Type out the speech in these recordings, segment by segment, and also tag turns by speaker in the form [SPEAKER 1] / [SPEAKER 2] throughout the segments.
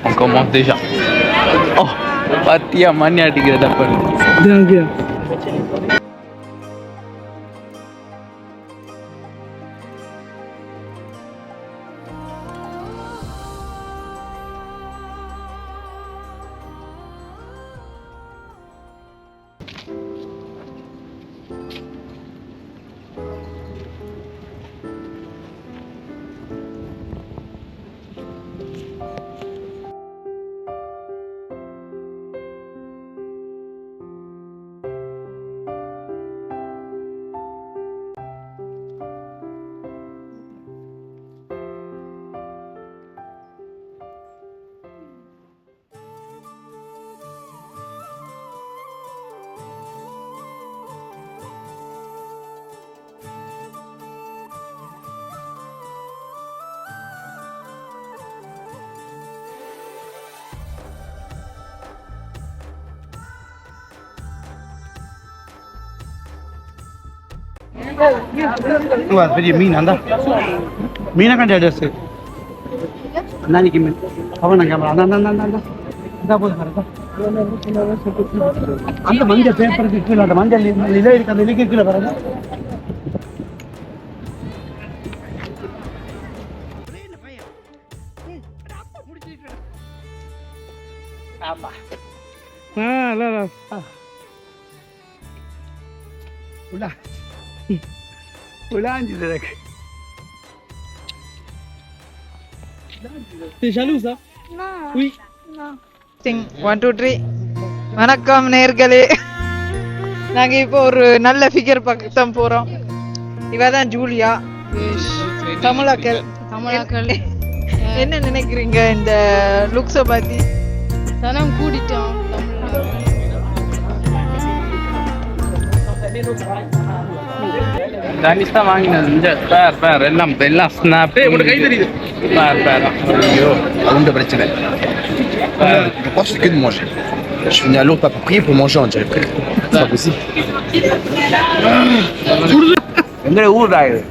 [SPEAKER 1] On commence déjà. Oh, Patia maniatique d'après.
[SPEAKER 2] பெரிய மீன் அந்த மீனை கண்ட அட்ரஸ் அன்னைக்கு மீன் அவன் கேமரா அந்த மஞ்சள் பேப்பருக்கு கீழே அந்த மஞ்சள் இலை இருக்கு அந்த இலைக்கு கீழே பாருங்க.
[SPEAKER 3] வணக்கம் நேர்களே, நாங்க இப்போ ஒரு நல்ல ஃபிகர் பக்கம் போறோம். இவதான் ஜூலியா. தமிழாக்கள் என்ன நினைக்கிறீங்க இந்த லுக்ஸ பத்தி? தனம் கூடிட்டோம்.
[SPEAKER 1] தனிஷ் தான் வாங்கினது. இந்த பேர் எல்லாம் ஸ்னாப் கை தெரியுது. ஐயோ
[SPEAKER 4] de பிரச்சனை. Je crois que c'est que de manger. Je suis venu à Lourdes pas pour prier, pour manger, on dirait. C'est pas possible.
[SPEAKER 1] எங்க ஊர்டா இது?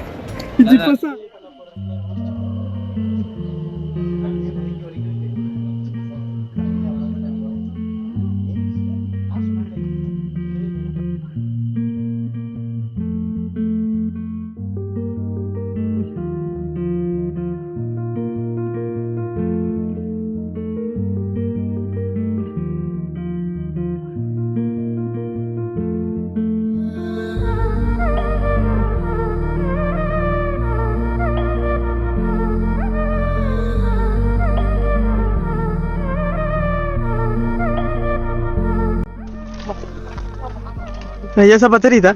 [SPEAKER 2] Ya esa baterita.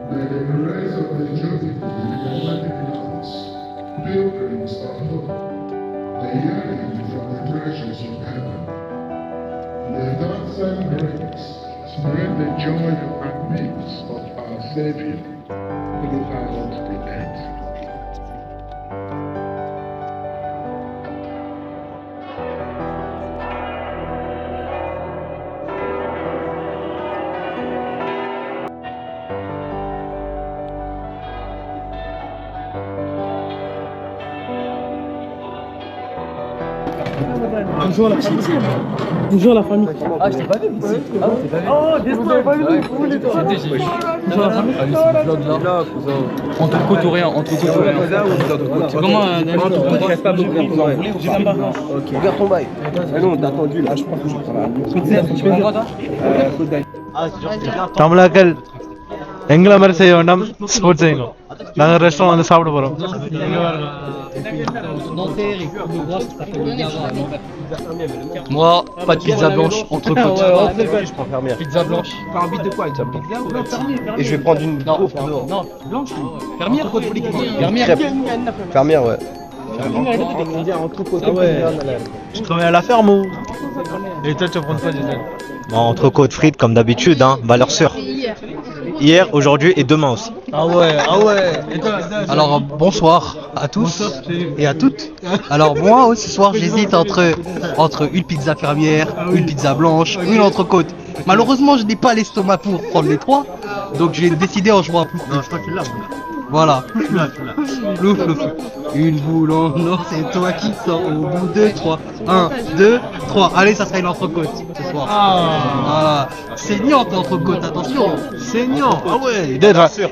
[SPEAKER 5] May the praise of the journey be reminded in us, pilgrims of hope, the yearning from the treasures of heaven. dance and drinks spread the joy and peace of our Savior throughout the earth.
[SPEAKER 2] Bonjour la famille. Ah, je t'ai pas vu. Oh, désolé, pas vu.
[SPEAKER 1] Entre côte ou rien, entre côte ou rien. C'est comment entre côte? Il reste pas beaucoup. Vous en voulez ou pas?
[SPEAKER 4] Ok. Regarde ton bail. Ah non, t'as attendu là, je crois que je
[SPEAKER 6] தமிழாக்கள் எங்களை மாதிரி செய்ய வேண்டாம், sports செய்யணும். நாங்கள் restaurant வந்து சாப்பிட போகிறோம்.
[SPEAKER 1] Moi, pas de pizza blanche, entre côtes.
[SPEAKER 4] Je prends fermière.
[SPEAKER 1] Pizza blanche.
[SPEAKER 4] Par un bit de quoi avec ça? Et je vais prendre une gaufre dehors.
[SPEAKER 1] Non, blanche. Fermière, côte politique.
[SPEAKER 4] Crêpe. Fermière, ouais.
[SPEAKER 6] Je travaille à la ferme ou? Et toi, tu vas prendre quoi, Jason?
[SPEAKER 7] Entrecôte frites comme d'habitude, hein, valeur sûre. Hier, aujourd'hui et demain aussi.
[SPEAKER 6] Ah ouais, ah ouais. Et toi,
[SPEAKER 8] Alors bonsoir à tous et à toutes. Alors moi ce soir j'hésite entre une pizza fermière, une pizza blanche, une entrecôte. Malheureusement je n'ai pas l'estomac pour prendre les trois, donc j'ai décidé en jouant à plus.
[SPEAKER 6] Non, je crois que tu l'as.
[SPEAKER 8] Voilà. Plouf, plouf. Une boule en or, c'est toi qui sors au bout de 3. 1, 2, 3. Allez, ça sera une entrecôte ce soir. Voilà. Saignante entrecôte, attention.
[SPEAKER 6] Seigneur, ah ouais.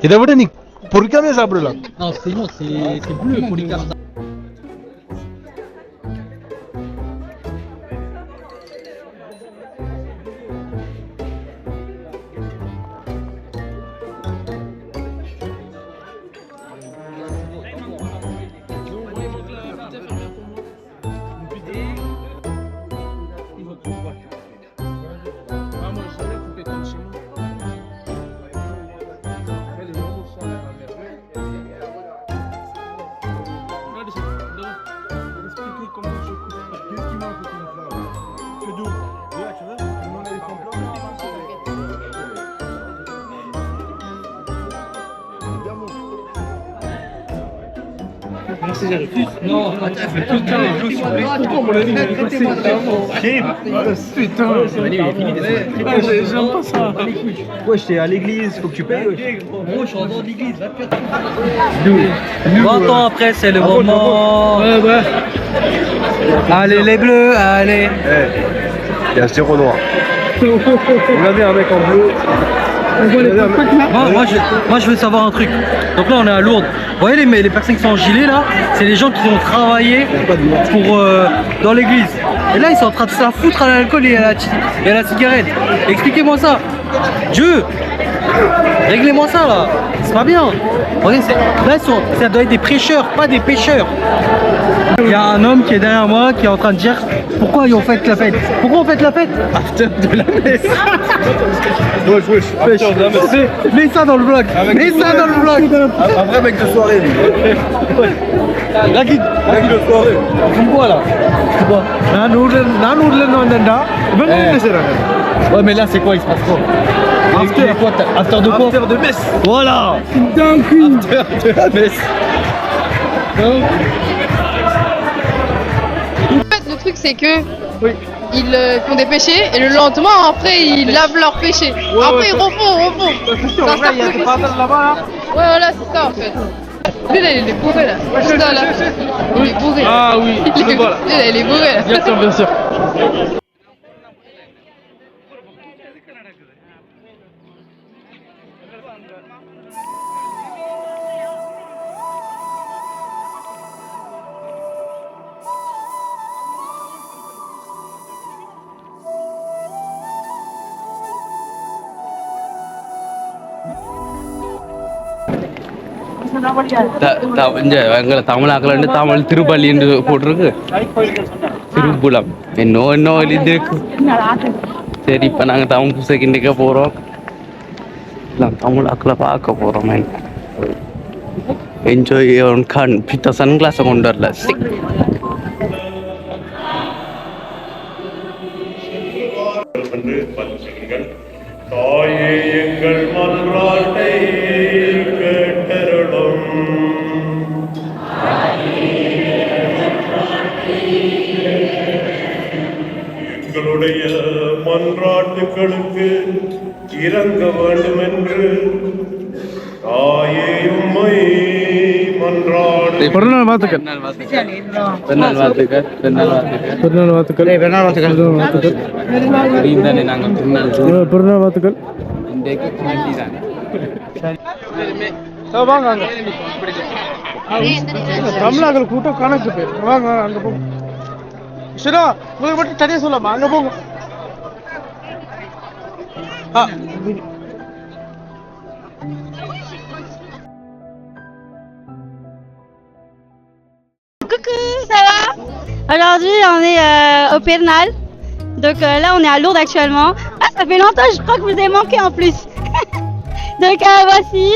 [SPEAKER 6] இதை விட நீ பொறுக்காமே சாப்பிடலாம்.
[SPEAKER 8] Non, saignant, c'est bleu pour les cartes.
[SPEAKER 1] Non, attends, fais putain, pourquoi mon ami est passé? Putain, j'aime pas ça.
[SPEAKER 2] Ouais, j'étais à l'église, faut que tu payes.
[SPEAKER 8] Gros, je suis en dehors de l'église, va pire. 20 ans après, c'est le moment.
[SPEAKER 1] Ouais.
[SPEAKER 8] Allez les bleus, allez.
[SPEAKER 4] Il y a 0 noir. Regardez un mec en bleu.
[SPEAKER 8] Moi je veux savoir un truc. Donc là on est à Lourdes. Vous voyez les personnes qui sont en gilet là, c'est les gens qui ont travaillé pour dans l'église. Et là ils sont en train de se la foutre à l'alcool et à la cigarette. Expliquez-moi ça. Dieu, réglez-moi ça là. C'est pas bien. Regardez, là ça doit être des prêcheurs, pas des pêcheurs. Il y a un homme qui est derrière moi qui est en train de dire pourquoi on fait la fête. Pourquoi on fait la fête? After de la messe. Mets ça dans le vlog. Mets ça dans le vlog.
[SPEAKER 4] Un vrai mec de soirée, lui.
[SPEAKER 8] La guide
[SPEAKER 4] de soirée.
[SPEAKER 8] quoi là? Ouais mais là c'est quoi? Il se passe quoi? After de quoi?
[SPEAKER 4] After de messe.
[SPEAKER 8] Voilà.
[SPEAKER 4] After de la messe.
[SPEAKER 9] En fait, le truc c'est que ils font des péchés et le lendemain après ils lavent leurs péchés. Après ils refont. Ça sert plus que ça. Ouais voilà c'est ça en fait. Lui là il est bourré là. C'est ça là. Il est bourré.
[SPEAKER 1] Ah oui, je vois là.
[SPEAKER 9] Lui là il est bourré là.
[SPEAKER 1] Bien sûr. எங்களை தமிழாக்கள் தமிழ் திருப்பள்ளி என்று போட்டிருக்கு. திருப்புலம் இன்னும் இது இருக்கு. சரி இப்போ நாங்கள் தமிழ் பூசைக்கு நிற்க போகிறோம். தமிழாக்களை பார்க்க போகிறோம். என்ஜாய் கண் பித்த சன்கிளாஸை கொண்டு வரல.
[SPEAKER 10] வேண்டும் என்று பரிசுங்கள். தாயே எங்கள் மன்றாட்டை கேட்டருளும். எங்களுடைய மன்றாட்டுகளுக்கு இறங்க வேண்டும் என்று தாயே உம்மை மன்றாடு.
[SPEAKER 6] பிறநாள் வாழ்த்துக்கள்.
[SPEAKER 1] பெருநாள் வாழ்த்துக்கள். பெருநாள் வாழ்த்துக்கள்.
[SPEAKER 6] பிறநாள் வாழ்த்துக்கள்.
[SPEAKER 2] பெருநாள் வாழ்த்துக்கள்.
[SPEAKER 1] தானே நாங்கள் பெருநாள்
[SPEAKER 6] பிறநாள் வாழ்த்துக்கள்.
[SPEAKER 1] இன்றைக்கு குழந்தை தானே.
[SPEAKER 6] வாங்க அங்க தமிழர்கள் கூட்டம் கணக்கு பேர். வாங்க அங்க போங்க. சரி உங்களுக்கு மட்டும் தனியாக சொல்லலாமா? அங்க போங்க.
[SPEAKER 11] Coucou, ça va? Aujourd'hui, on est au Pernal. Donc là, on est à Lourdes actuellement. Ah, ça fait longtemps, je crois que vous avez manqué en plus. Donc voici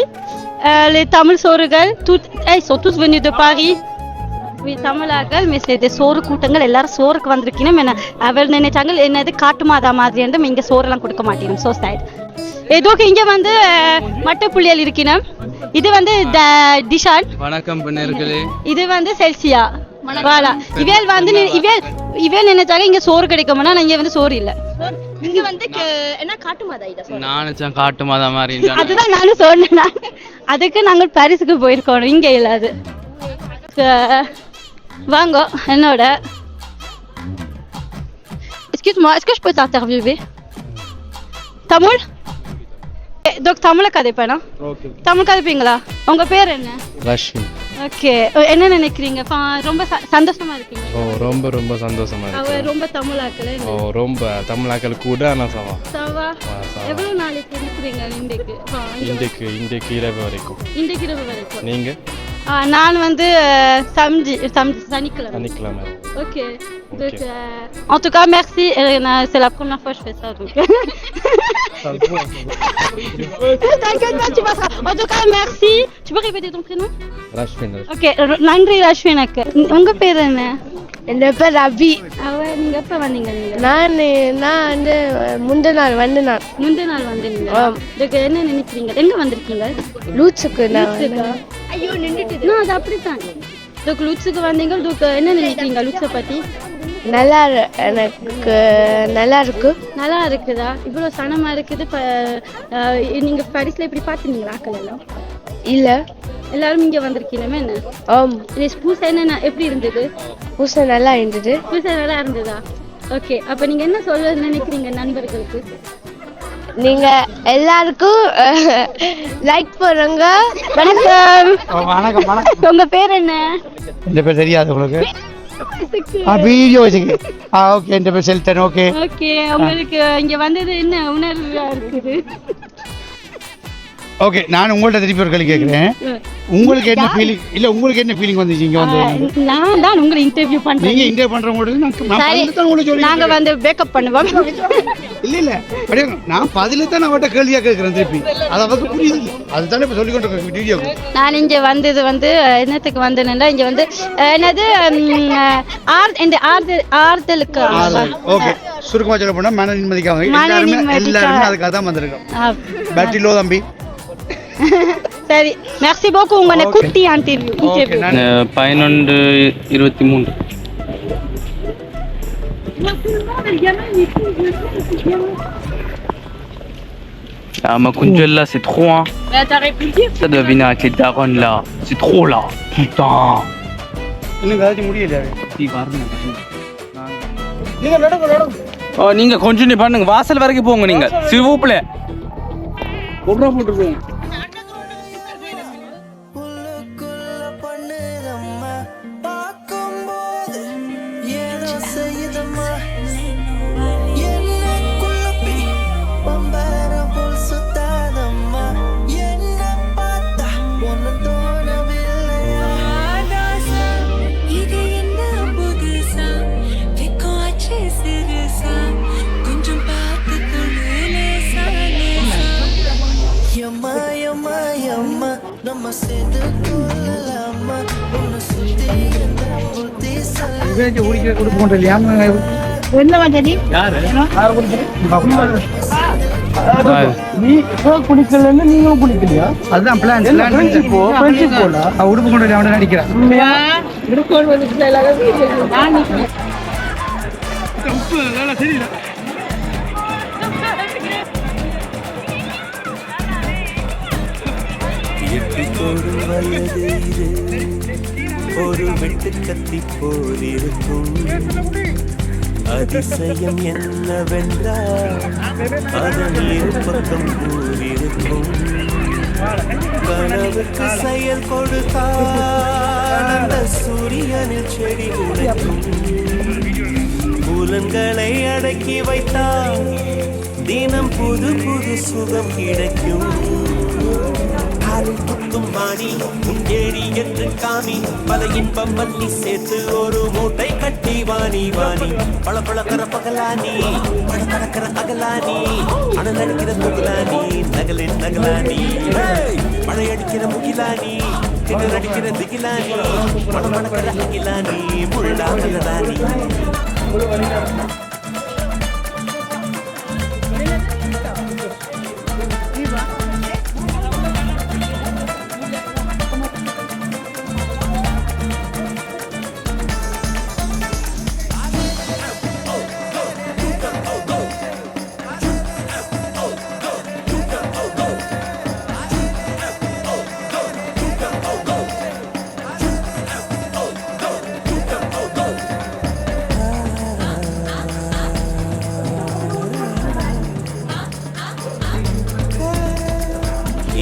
[SPEAKER 11] les Tamil Sorugal. Ils sont tous venus de Paris. Oui, Tamilagal, mais c'est des Soru கூட்டங்கள் எல்லாரும் சோறுக்கு வந்திருக்கீங்க. அவள் நினைச்சாங்க என்னது காட்டு மாதா மாதிரி வந்து இங்க சோறெல்லாம் கொடுக்க மாட்டேன். So sad. ஏதோக்கு இங்க வந்து மட்டை புள்ளியல் இருக்கணும். இது வந்து டிஷான்.
[SPEAKER 1] வணக்கம் பின்னர்களே.
[SPEAKER 11] இது வந்து செல்சியா. வாலா. இவேல் வந்து இவேல் நினைச்சாங்க இங்க சோறு கிடைக்கும்னா இங்க வந்து சோறு இல்ல. இங்க வந்து என்ன காட்டு மாதா இல்ல சோறு.
[SPEAKER 1] நான் நினைச்சேன் காட்டு மாதா மாதிரி.
[SPEAKER 11] அதுதான் நானும் சொன்னேன். அதுக்கு நாங்க பாரிஸ்க்கு போயிருக்கோம். இங்க இல்ல அது. வாங்க என்னோட. Excuse-moi, est-ce que je peux t'interviewer? Tamil? Donc தமிழ கதைப்பேனா? ஓகே. தமிழ் கதைப்பீங்களா? உங்க பேர் என்ன?
[SPEAKER 6] ரஷ்மி.
[SPEAKER 11] ஓகே. என்ன நினைக்கிறீங்க? ரொம்ப சந்தோஷமா இருக்கீங்க?
[SPEAKER 6] ஓ ரொம்ப ரொம்ப சந்தோஷமா இருக்கு.
[SPEAKER 11] அவ ரொம்ப தமிழாக்கல.
[SPEAKER 6] ஓ ரொம்ப தமிழாக்கல் கூட انا சவா.
[SPEAKER 11] சவா. எவ்வளவு நாளைக்கு இருக்கீங்க இன்றைக்கு? இன்றைக்கு இரவு வரைக்கும். இன்றைக்கு இரவு வரைக்கும். நீங்க? நான் வந்து சனிக்கிழமை. Ok. Donc, en tout cas, merci. C'est la première fois que je fais ça. Donc. T'inquiète pas, tu passeras. En tout cas, merci. Tu peux répéter ton prénom?
[SPEAKER 6] Rashmin.
[SPEAKER 11] Ok, நன்றி ரஷ்மினுக்கு. உங்க பேர் என்ன? என் பேர் ரவி. நீங்க எப்ப வந்தீங்க? நான் வந்து முந்தின நாள் வந்தேன். இதுக்கு என்ன நினைக்கிறீங்க? எங்க வந்திருக்கீங்க? லூட்ஸுக்கு. ஐயோ நின்றுட்டு. அது அப்படித்தான். இதுக்கு லூட்ஸுக்கு வந்தீங்க. இதுக்கு என்ன நினைக்கிறீங்க லூட்ஸை பத்தி? எனக்கு நல்லா இருக்குதா? இவ்வளோ சனமா இருக்குது. நீங்க பாரிஸ்ல இப்படி பார்த்துருந்தீங்களா ஆக்கள் எல்லாம்? இல்ல, எல்லாரும் இங்க வந்திருக்கீங்க என்ன? பூசை என்ன எப்படி இருந்தது? பூசை நல்லா இருந்ததா? ஓகே. அப்ப நீங்க என்ன சொல்ல நினைக்கிறீங்க நண்பர்களுக்கு? நீங்க எல்லாருக்கும் லைக் பண்ணுங்க. வணக்கம். உங்க பேர் என்ன?
[SPEAKER 2] இந்த பேர் தெரியாது உங்களுக்கு? வீடியோ வச்சுக்க. ஓகே. இந்த பேர் செல்டன். ஓகே.
[SPEAKER 11] உங்களுக்கு இங்க வந்தது என்ன உணர்வா இருக்குது?
[SPEAKER 2] ஓகே. நான் உங்கள்ட்ட திருப்பி ஒரு கேள்வி கேட்குறேன். உங்களுக்கு என்ன ஃபீலிங்? இல்ல உங்களுக்கு என்ன ஃபீலிங் வந்துச்சு இங்க வந்து?
[SPEAKER 11] நான் தான் உங்களை இன்டர்வியூ பண்றேன்.
[SPEAKER 2] நீங்க இன்டர்வியூ பண்றவங்க
[SPEAKER 11] நாங்க வந்து பேக்கப் பண்ணுவோம்.
[SPEAKER 2] இல்ல நான் பதில தான் அவட்ட கேள்வியா கேட்கிறேன் திருப்பி. அது அவருக்கு புரியுது. அதுதானே இப்ப சொல்லி கொண்டு வீடியோ. நான் இங்க வந்தது வந்து என்னத்துக்கு வந்தேன்னா இங்க வந்து என்னது ஆறுதலுக்கு. ஓகே. சுருக்கமா சொல்ல போனா மன நிம்மதிக்காக எல்லாருமே அதுக்காக தான் வந்திருக்கோம். பேட்டரி லோ தம்பி.
[SPEAKER 11] சரி, merci beaucoup. உங்களை குட்டி interview.
[SPEAKER 1] 11:23. Ah, ma conduite là, c'est trop, hein.
[SPEAKER 11] Mais t'aurais pu le dire.
[SPEAKER 1] Ça doit venir avec les darons là. C'est trop là. Putain. நீங்க கண்டினியூ பண்ணுங்க. வாசல் வரைக்கும் போங்க நீங்க. சிவூப்ல கொப்ரா போட்டுருக்கோம்.
[SPEAKER 2] குடிக்க கொடுக்க இல்லையா?
[SPEAKER 11] என்ன மாதிரி
[SPEAKER 6] நீ குடிக்கலன்னு நீங்களும் குடிக்கலையா?
[SPEAKER 2] அதுதான் பிளான்.
[SPEAKER 6] ஃப்ரெண்ட்ஷிப் போல
[SPEAKER 2] உடுப்பு கொண்டு அவனை நடிக்கிறான்.
[SPEAKER 12] ஒரு வெட்டு கத்தி போல் இருக்கும். அதிசயம் என்னவென்றால் அதன் இரு பக்கம் கூறியிருக்கும். கனவுக்கு செயல் கொடுத்தால் அந்த சூரியனில் செடி உடைக்கும். புலன்களை அடக்கி வைத்தால் தினம் புது புது சுகம் கிடைக்கும். குத்தும் வாணி ஏறி என்று காமி பல இன்பம் பண்ணி சேர்த்து ஒரு மூட்டை கட்டி வாணி வாணி பல பழக்கிற பகலானி பட பழக்கிற அகலானி அனல் அடிக்கிற முகிலானி நகலின் நகலானி மழையடிக்கிற முகிலானி திணற அடிக்கிற திகிலானி பல பழக்கிற அகிலானி முள்ளா மலரானி.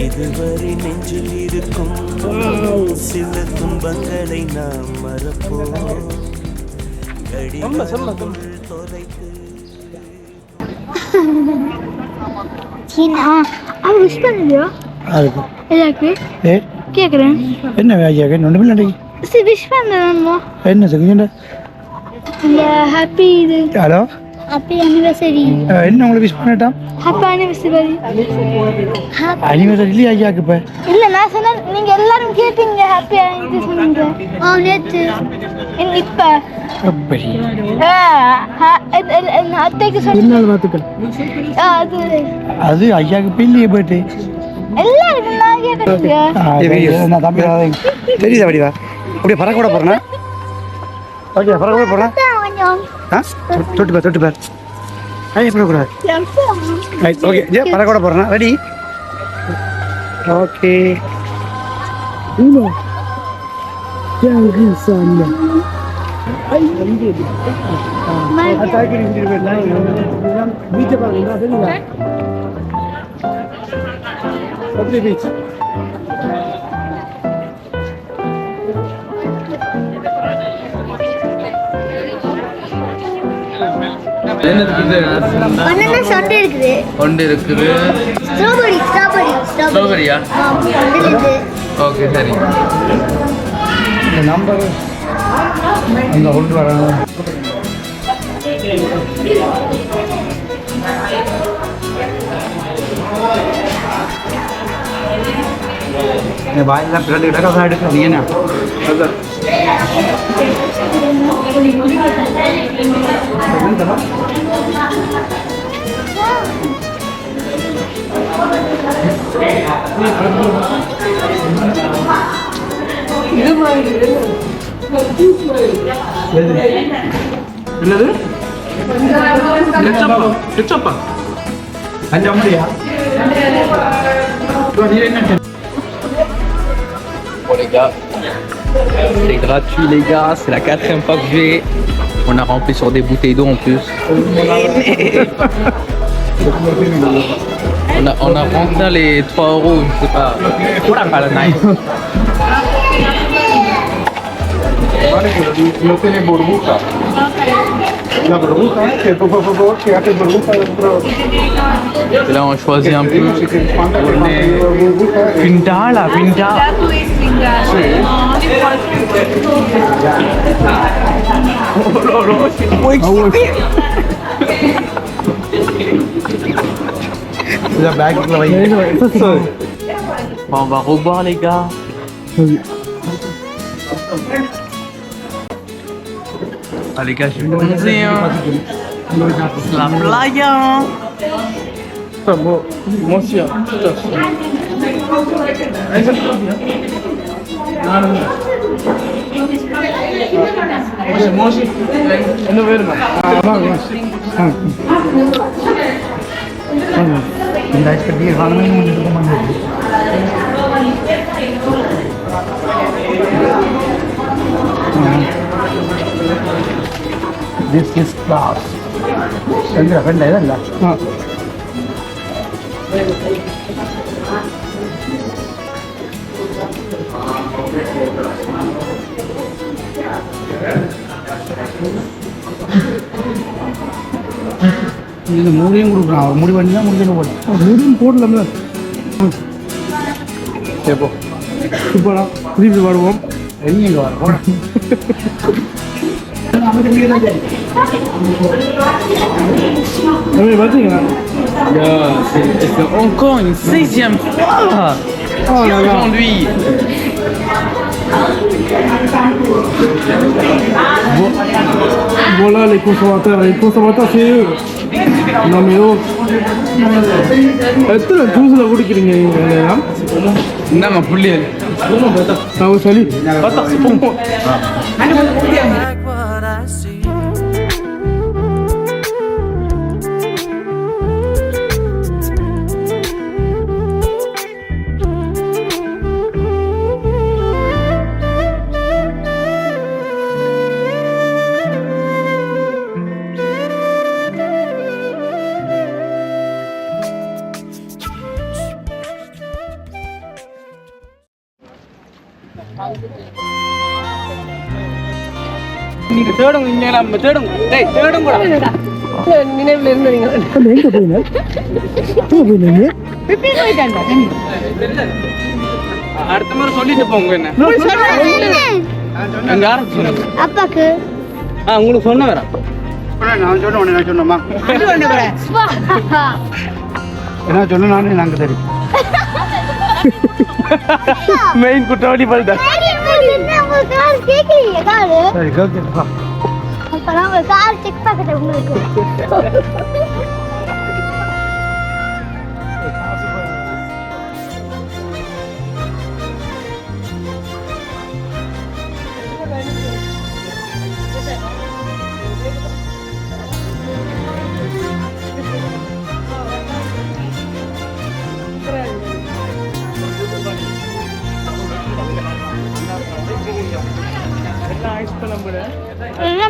[SPEAKER 12] இதுவரை நெஞ்சில் இருக்கும் சில துன்பங்களை நாம் மறப்போம். தொலைத்து
[SPEAKER 11] விஷ் பண்ணலையா? கேக்குறேன்.
[SPEAKER 6] என்ன ஒன்றுமில்லை.
[SPEAKER 11] விஷ் பண்ணலாமா?
[SPEAKER 6] என்ன சொல்லுங்க?
[SPEAKER 11] ஹாப்பி இது.
[SPEAKER 6] Hello,
[SPEAKER 11] happy anniversary.
[SPEAKER 6] என்ன உங்களுக்கு விஷ் பண்ணட்டாம்?
[SPEAKER 11] Happy anniversary.
[SPEAKER 6] அனிவர்சரி இல்லையா ஐயாக்கு? இப்போ
[SPEAKER 11] இல்ல, நான் சொன்னேன், நீங்க எல்லாரும் கேட்டீங்க ஹாப்பி அனிவர்சரி சொன்னீங்க. நேற்று இப்ப
[SPEAKER 6] அப்படி
[SPEAKER 11] அத்தைக்கு சொன்னேன்.
[SPEAKER 6] அது ஐயாக்கு பிள்ளைய போயிட்டு
[SPEAKER 11] எல்லாருக்கும் நான் கேட்டேன்.
[SPEAKER 2] தம்பி தெரியுதா வடிவா? அப்படியே பறக்க கூட போறேன்னா? ஓகே, பறக்க கூட போறேன். தொட்டு பார், தொட்டு பார். கூடாது. ஓகே, பறக்க கூட போறேன்னா? ரெடி? ஓகே.
[SPEAKER 1] ஒன்று இருக்குது. ஸ்ட்ராபெரியா? ஓகே, சரி.
[SPEAKER 2] நம்பர் இந்த கொண்டு வராங்க. வாயிலாம் பிறகு இடக்கா எடுக்கிறீங்க என்ன? என்னது? கெச்சப்பா? அஞ்சா முடியா?
[SPEAKER 1] Bon les gars, c'est gratuit les gars, c'est la 4e fois que je vais. On a rempli sur des bouteilles d'eau en plus. On a rempli les 3 €, je sais pas. Voilà, pas la night.
[SPEAKER 5] No tiene burbuja. La burbuja, que por favor, que hace burbuja dentro.
[SPEAKER 1] Et là on choisit un peu. Pindala, Pindala. Bon, on va revoir les gars. Alicante Museu. La playa.
[SPEAKER 6] Tá bom. Mocia. Moci. என்ன வேணுமா? வாங்க.
[SPEAKER 2] இந்த ஐஸ்கட்டியை வாங்கணும் இருக்க மாட்டேங்குது. This is class. கண்ட இதல்ல இது மூடியும் கொடுக்குறான். அவர் முடி பண்ணி தான் முடிஞ்சு போடலாம். முடியும் போடலாம்ல.
[SPEAKER 6] எப்போ சூப்பரா திருப்பி வருவோம்.
[SPEAKER 2] எங்கே வரும்
[SPEAKER 6] பார்த்தீங்களா?
[SPEAKER 1] C'est encore une 16e fois.
[SPEAKER 6] Oh là là.
[SPEAKER 1] Aujourd'hui.
[SPEAKER 6] Voilà les consommateurs. Les consommateurs, c'est eux. Non mais oh. எத்தனை ஜூஸில் குடிக்கிறீங்க நீங்கள்?
[SPEAKER 1] என்னம்மா புள்ளி
[SPEAKER 6] நான் சளி
[SPEAKER 1] பார்த்தா போகும். நீங்க தேடுங்க, இங்க நம்ம தேடுங்க. டேய் தேடுங்க.
[SPEAKER 6] நினைவுல இருந்தீங்க. எங்க போயிங்க?
[SPEAKER 1] அடுத்த முறை சொல்லிட்டு போங்க. என்ன அங்க யாரும் சொன்னது?
[SPEAKER 11] அப்பாக்கு
[SPEAKER 1] உங்களுக்கு சொன்ன வேற.
[SPEAKER 2] நான் சொன்னேன். நான் சொன்னோமா என்ன சொன்ன நானே நாங்கள் தெரியும்.
[SPEAKER 6] மெயின் குற்றவாளி பல்டா.
[SPEAKER 2] சரி கேட்குப்பா.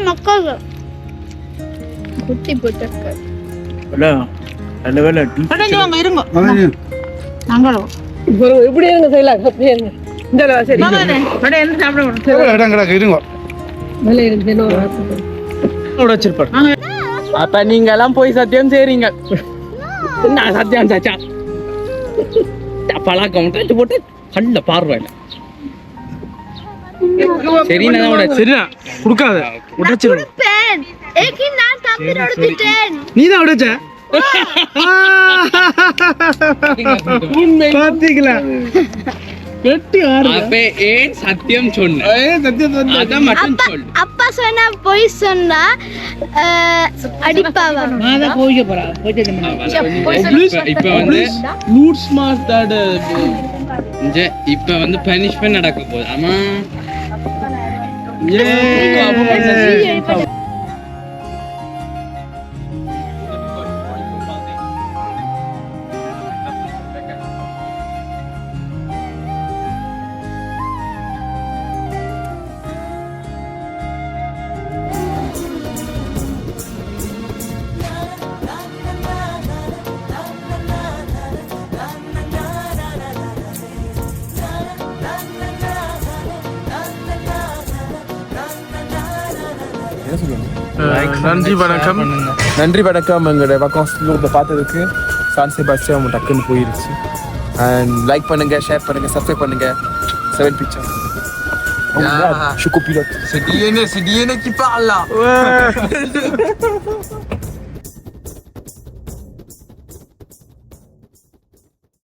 [SPEAKER 11] மக்கள்
[SPEAKER 9] குட்டி போட்டிருக்க
[SPEAKER 6] நல்ல வேலை
[SPEAKER 3] இருங்க
[SPEAKER 11] நாங்களும்
[SPEAKER 3] இப்படி இருங்க செய்யலாம். அப்படியே இருங்க. இந்த சரி என்ன சாப்பிட
[SPEAKER 2] இடம் கிடக்கு இருங்க.
[SPEAKER 1] வச்சிருப்பாரு. அப்ப நீங்க எல்லாம் போய் சத்தியம் செய்றீங்க. என்ன சத்தியம் சாச்சா? பழக்கம் போட்டு கண்ட பார்வை. சரி நான்
[SPEAKER 6] சரியா கொடுக்காத உடைச்சிரும். நீதான் உடைச்ச பாத்தீங்களா?
[SPEAKER 1] ஏன் சத்தியம் சொன்ன? அதான் மட்டும் சொல்.
[SPEAKER 11] அப்பா சொன்னா பொய் சொன்னா அடிப்பாவா?
[SPEAKER 1] இப்ப வந்து இப்ப வந்து பனிஷ்மெண்ட் நடக்க போகுது. ஆமா
[SPEAKER 6] நன்றி வணக்கம்.
[SPEAKER 4] நன்றி வணக்கம். எங்களோட வக்கான்ஸ் லூரில் பார்த்ததுக்கு சான் செபாஸ்டியன் டக்குன்னு போயிருச்சு. அண்ட் லைக் பண்ணுங்க, ஷேர் பண்ணுங்க, சப்ஸ்கிரைப் பண்ணுங்க. 7 pictures. Je suis copilote.
[SPEAKER 1] C'est DNA qui parle là.
[SPEAKER 6] Ouais.